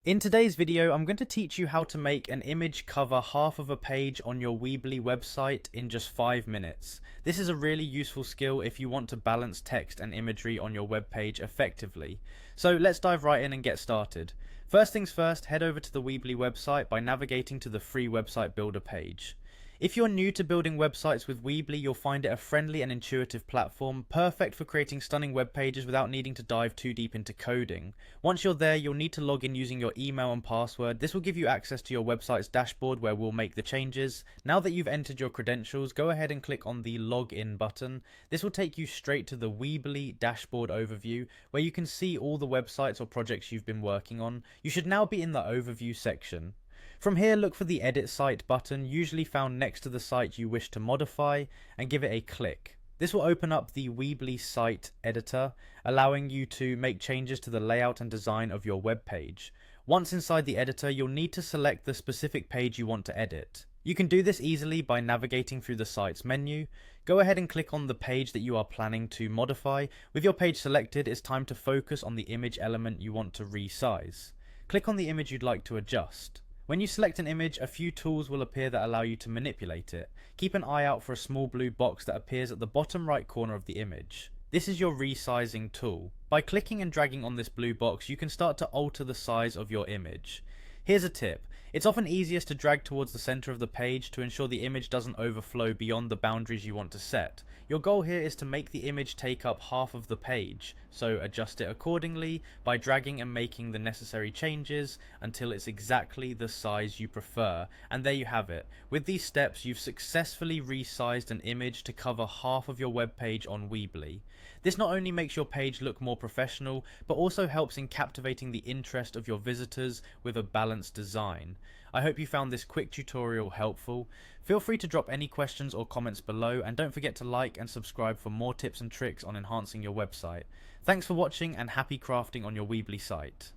In today's video, I'm going to teach you how to make an image cover half of a page on your Weebly website in just 5 minutes. This is a really useful skill if you want to balance text and imagery on your web page effectively. So let's dive right in and get started. First things first, head over to the Weebly website by navigating to the free website builder page. If you're new to building websites with Weebly, you'll find it a friendly and intuitive platform, perfect for creating stunning web pages without needing to dive too deep into coding. Once you're there, you'll need to log in using your email and password. This will give you access to your website's dashboard where we'll make the changes. Now that you've entered your credentials, go ahead and click on the login button. This will take you straight to the Weebly dashboard overview where you can see all the websites or projects you've been working on. You should now be in the overview section. From here, look for the Edit Site button, usually found next to the site you wish to modify, and give it a click. This will open up the Weebly site editor, allowing you to make changes to the layout and design of your web page. Once inside the editor, you'll need to select the specific page you want to edit. You can do this easily by navigating through the site's menu. Go ahead and click on the page that you are planning to modify. With your page selected, it's time to focus on the image element you want to resize. Click on the image you'd like to adjust. When you select an image, a few tools will appear that allow you to manipulate it. Keep an eye out for a small blue box that appears at the bottom right corner of the image. This is your resizing tool. By clicking and dragging on this blue box, you can start to alter the size of your image. Here's a tip. It's often easiest to drag towards the center of the page to ensure the image doesn't overflow beyond the boundaries you want to set. Your goal here is to make the image take up half of the page, so adjust it accordingly by dragging and making the necessary changes until it's exactly the size you prefer. And there you have it. With these steps, you've successfully resized an image to cover half of your web page on Weebly. This not only makes your page look more professional, but also helps in captivating the interest of your visitors with a balanced design. I hope you found this quick tutorial helpful. Feel free to drop any questions or comments below, and don't forget to like and subscribe for more tips and tricks on enhancing your website. Thanks for watching and happy crafting on your Weebly site.